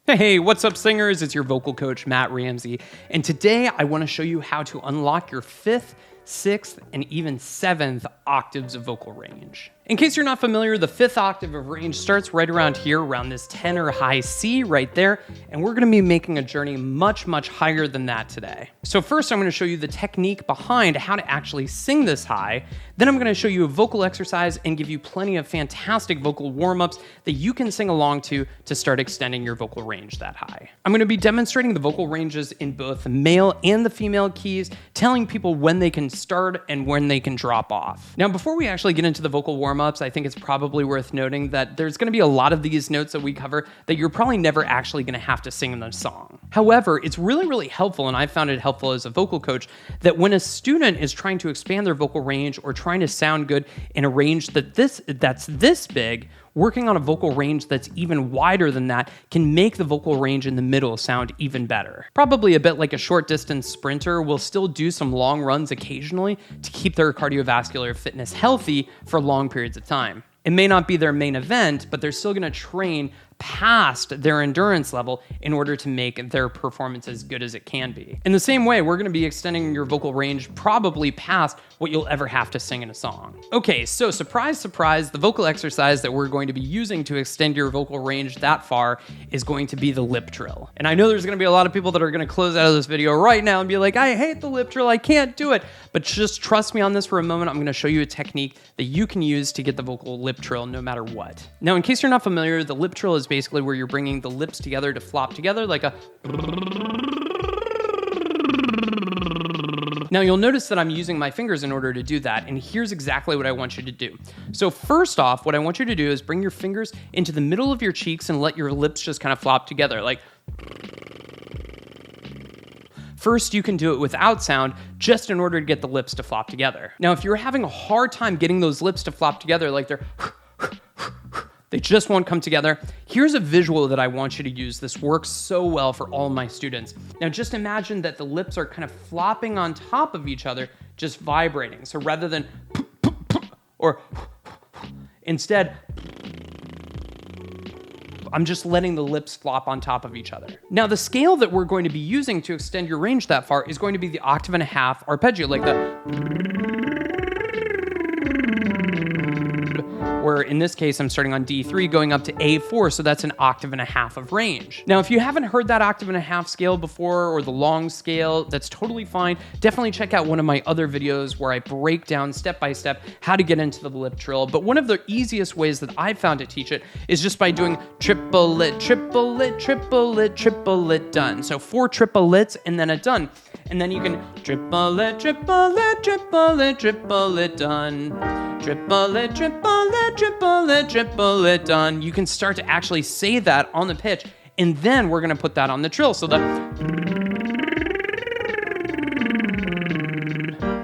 Hey, what's up singers? It's your vocal coach, Matt Ramsey. And today I want to show you how to unlock your 5th, 6th, and even 7th octaves of vocal range. In case you're not familiar, the 5th octave of range starts right around here, around this tenor high C right there, and we're gonna be making a journey much, much higher than that today. So first I'm gonna show you the technique behind how to actually sing this high. Then I'm gonna show you a vocal exercise and give you plenty of fantastic vocal warm-ups that you can sing along to start extending your vocal range that high. I'm gonna be demonstrating the vocal ranges in both the male and the female keys, telling people when they can start and when they can drop off. Now, before we actually get into the vocal warm-ups, I think it's probably worth noting that there's gonna be a lot of these notes that we cover that you're probably never actually gonna have to sing in the song. However, it's really, really helpful, and I've found it helpful as a vocal coach, that when a student is trying to expand their vocal range or trying to sound good in a range that's this big, working on a vocal range that's even wider than that can make the vocal range in the middle sound even better. Probably a bit like a short distance sprinter will still do some long runs occasionally to keep their cardiovascular fitness healthy for long periods of time. It may not be their main event, but they're still gonna train past their endurance level in order to make their performance as good as it can be. In the same way, we're gonna be extending your vocal range probably past what you'll ever have to sing in a song. Okay, so surprise, surprise, the vocal exercise that we're going to be using to extend your vocal range that far is going to be the lip trill. And I know there's gonna be a lot of people that are gonna close out of this video right now and be like, I hate the lip trill, I can't do it. But just trust me on this for a moment. I'm gonna show you a technique that you can use to get the vocal lip trill no matter what. Now, in case you're not familiar, the lip trill is basically where you're bringing the lips together to flop together like a... Now you'll notice that I'm using my fingers in order to do that, and here's exactly what I want you to do. So first off, what I want you to do is bring your fingers into the middle of your cheeks and let your lips just kind of flop together, like... First, you can do it without sound, just in order to get the lips to flop together. Now, if you're having a hard time getting those lips to flop together, like they just won't come together, here's a visual that I want you to use. This works so well for all my students. Now, just imagine that the lips are kind of flopping on top of each other, just vibrating. So rather than or instead, I'm just letting the lips flop on top of each other. Now, the scale that we're going to be using to extend your range that far is going to be the 1.5 octave arpeggio, like the... where in this case, I'm starting on D3 going up to A4, so that's an 1.5 octaves of range. Now, if you haven't heard that 1.5 octave scale before, or the long scale, that's totally fine. Definitely check out one of my other videos where I break down step by step how to get into the lip trill. But one of the easiest ways that I've found to teach it is just by doing triplet, triplet, triplet, triplet, done. So 4 triplets and then a done. And then you can triplet, triplet, triplet, triplet, done. Triplet, triplet, triplet, triplet, done. You can start to actually say that on the pitch, and then we're gonna put that on the trill. So the...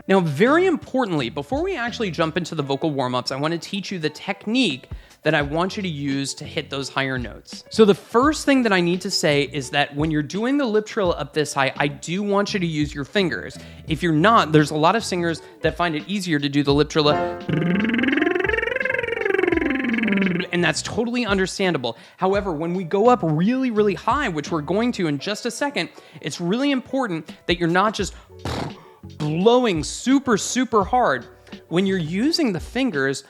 Now, very importantly, before we actually jump into the vocal warm-ups, I wanna teach you the technique that I want you to use to hit those higher notes. So the first thing that I need to say is that when you're doing the lip trill up this high, I do want you to use your fingers. If you're not, there's a lot of singers that find it easier to do the lip trill and that's totally understandable. However, when we go up really, really high, which we're going to in just a second, it's really important that you're not just blowing super, super hard. When you're using the fingers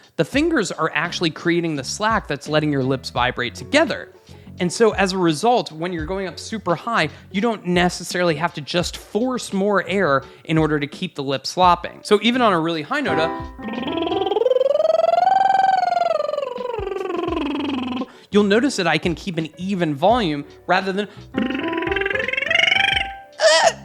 are actually creating the slack that's letting your lips vibrate together. And so as a result, when you're going up super high, you don't necessarily have to just force more air in order to keep the lips flopping. So even on a really high note, you'll notice that I can keep an even volume rather than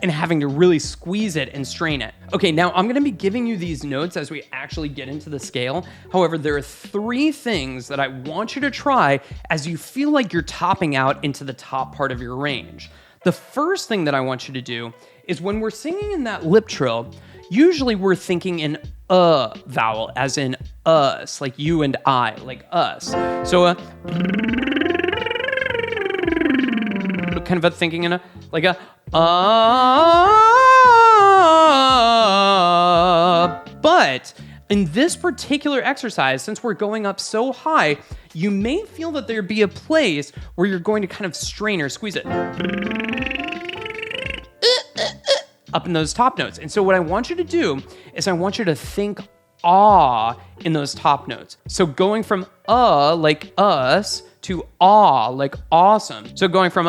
and having to really squeeze it and strain it. Okay, now I'm gonna be giving you these notes as we actually get into the scale. However, there are 3 things that I want you to try as you feel like you're topping out into the top part of your range. The first thing that I want you to do is when we're singing in that lip trill, usually we're thinking in vowel, as in us, like you and I, like us. So kind of a thinking in a, like a, but In this particular exercise, since we're going up so high, you may feel that there'd be a place where you're going to kind of strain or squeeze it up in those top notes. And so what I want you to do is I want you to think ah in those top notes. So going from like us to ah like awesome. So going from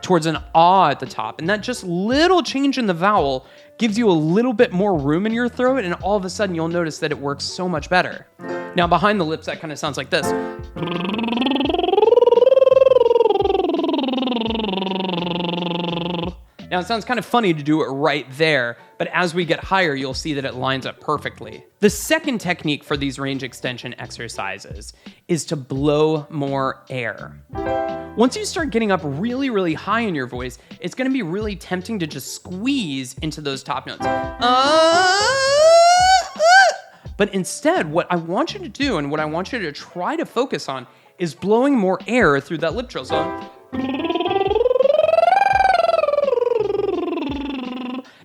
towards an ah at the top. And that just little change in the vowel gives you a little bit more room in your throat, and all of a sudden you'll notice that it works so much better. Now behind the lips, that kind of sounds like this. Now, it sounds kind of funny to do it right there, but as we get higher, you'll see that it lines up perfectly. The second technique for these range extension exercises is to blow more air. Once you start getting up really, really high in your voice, it's going to be really tempting to just squeeze into those top notes. But instead, what I want you to do and what I want you to try to focus on is blowing more air through that lip trill. So,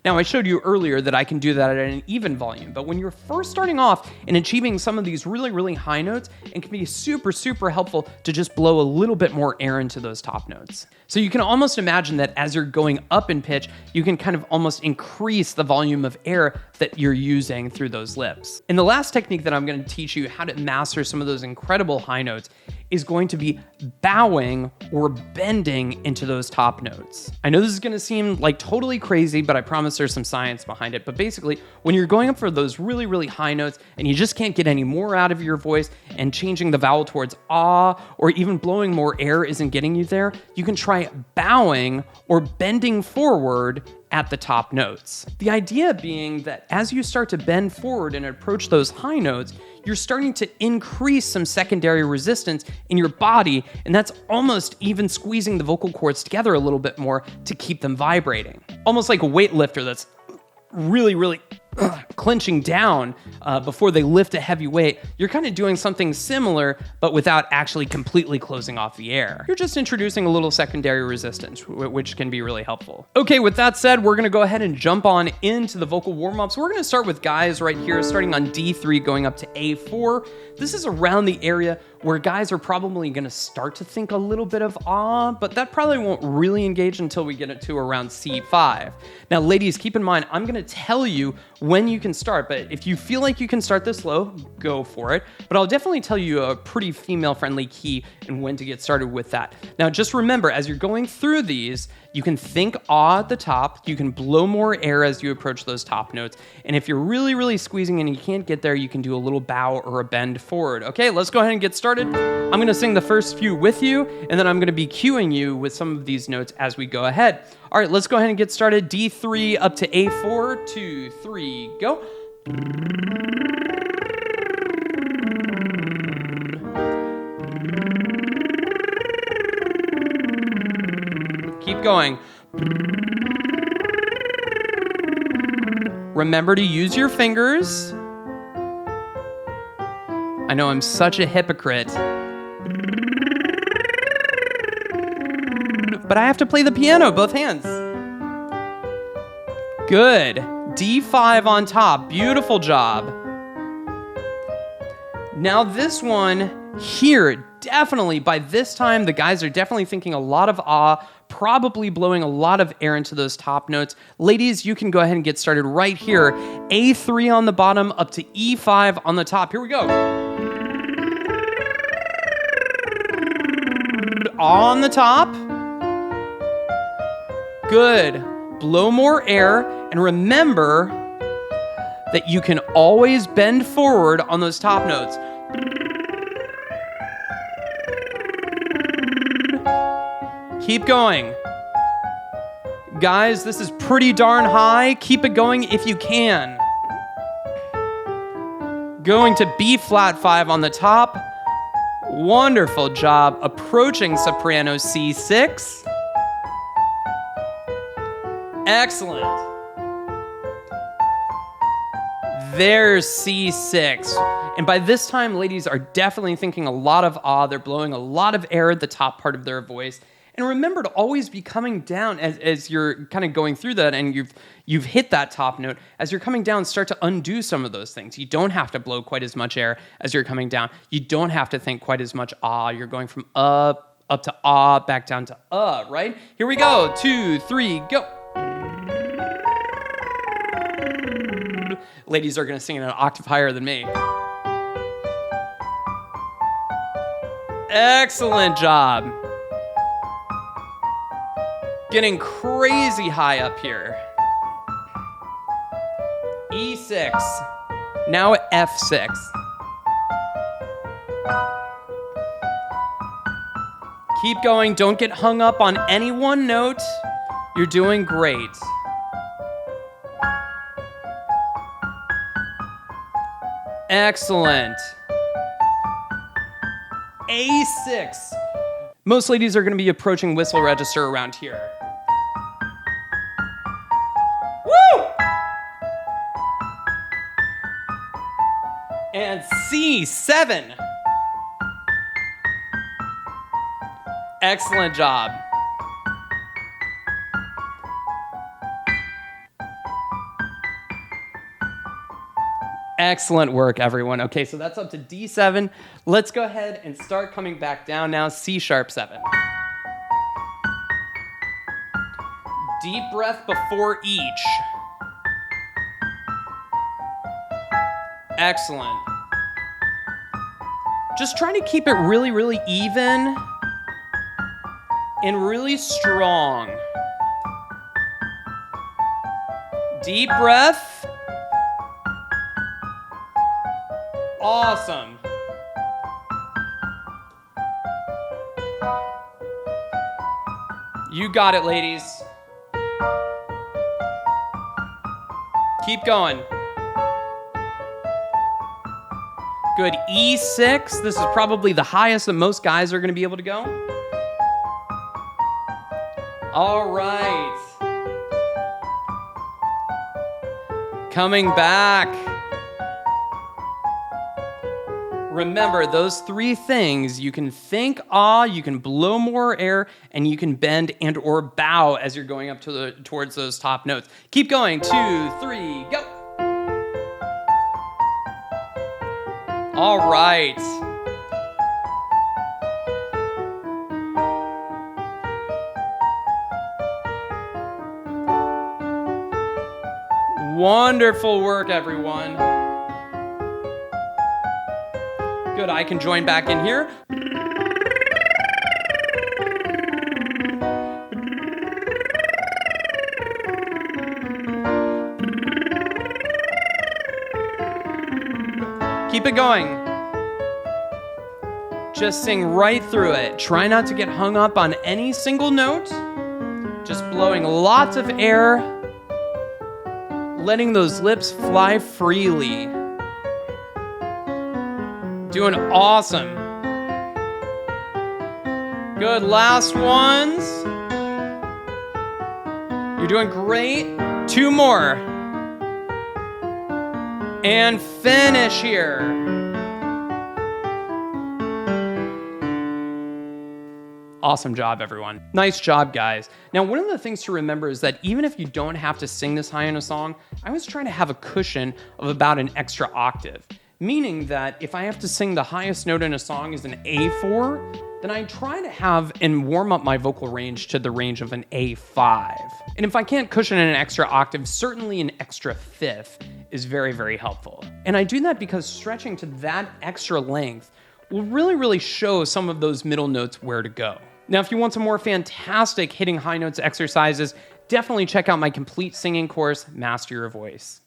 now, I showed you earlier that I can do that at an even volume, but when you're first starting off and achieving some of these really, really high notes, it can be super, super helpful to just blow a little bit more air into those top notes. So you can almost imagine that as you're going up in pitch, you can kind of almost increase the volume of air that you're using through those lips. And the last technique that I'm going to teach you how to master some of those incredible high notes is going to be bowing or bending into those top notes. I know this is going to seem like totally crazy, but I promise there's some science behind it. But basically, when you're going up for those really, really high notes and you just can't get any more out of your voice and changing the vowel towards ah or even blowing more air isn't getting you there, you can try bowing or bending forward at the top notes. The idea being that as you start to bend forward and approach those high notes, you're starting to increase some secondary resistance in your body, and that's almost even squeezing the vocal cords together a little bit more to keep them vibrating. Almost like a weightlifter that's really, really clenching down before they lift a heavy weight. You're kind of doing something similar, but without actually completely closing off the air. You're just introducing a little secondary resistance, which can be really helpful. Okay, with that said, we're gonna go ahead and jump on into the vocal warm-ups. We're gonna start with guys right here, starting on D3, going up to A4. This is around the area where guys are probably gonna start to think a little bit of ah, but that probably won't really engage until we get it to around C5. Now, ladies, keep in mind, I'm gonna tell you when you can start, but if you feel like you can start this low, go for it. But I'll definitely tell you a pretty female-friendly key and when to get started with that. Now, just remember, as you're going through these, you can think ah at the top, you can blow more air as you approach those top notes, and if you're really, really squeezing and you can't get there, you can do a little bow or a bend forward. Okay, let's go ahead and get started. I'm gonna sing the first few with you, and then I'm gonna be cueing you with some of these notes as we go ahead. All right, let's go ahead and get started. D3 up to A4, 2, 3, go. Keep going. Remember to use your fingers. I know I'm such a hypocrite, but I have to play the piano, both hands. Good. D5 on top. Beautiful job. Now this one here, definitely, by this time, the guys are definitely thinking a lot of ah, probably blowing a lot of air into those top notes. Ladies, you can go ahead and get started right here. A3 on the bottom, up to E5 on the top. Here we go. On the top. Good. Blow more air, and remember that you can always bend forward on those top notes. Keep going. Guys, this is pretty darn high. Keep it going if you can. Going to B flat 5 on the top. Wonderful job. Approaching soprano C6. Excellent. There's C6. And by this time, ladies are definitely thinking a lot of ah. They're blowing a lot of air at the top part of their voice. And remember to always be coming down as you're kind of going through that and you've hit that top note. As you're coming down, start to undo some of those things. You don't have to blow quite as much air as you're coming down. You don't have to think quite as much ah. You're going from up to ah, back down to right? Here we go. 2, 3, go. Ladies are going to sing it an octave higher than me. Excellent job. Getting crazy high up here. E6. Now F6. Keep going. Don't get hung up on any one note. You're doing great. Excellent. A6. Most ladies are going to be approaching whistle register around here. Woo! And C7. Excellent job. Excellent work, everyone. Okay, so that's up to D7. Let's go ahead and start coming back down now. C#7. Deep breath before each. Excellent. Just try to keep it really, really even and really strong. Deep breath. Awesome. You got it, ladies. Keep going. Good. E6. This is probably the highest that most guys are going to be able to go. All right. Coming back. Remember, those three things, you can think ah, you can blow more air, and you can bend and or bow as you're going up towards those top notes. Keep going. 2, 3, go. All right. Wonderful work, everyone. Good, I can join back in here. Keep it going. Just sing right through it. Try not to get hung up on any single note. Just blowing lots of air, letting those lips fly freely. Doing awesome. Good, last ones. You're doing great. 2 more. And finish here. Awesome job, everyone. Nice job, guys. Now, one of the things to remember is that even if you don't have to sing this high in a song, I was trying to have a cushion of about an extra octave. Meaning that if I have to sing the highest note in a song is an A4, then I try to have and warm up my vocal range to the range of an A5. And if I can't cushion in an extra octave, certainly an extra fifth is very, very helpful. And I do that because stretching to that extra length will really, really show some of those middle notes where to go. Now, if you want some more fantastic hitting high notes exercises, definitely check out my complete singing course, Master Your Voice.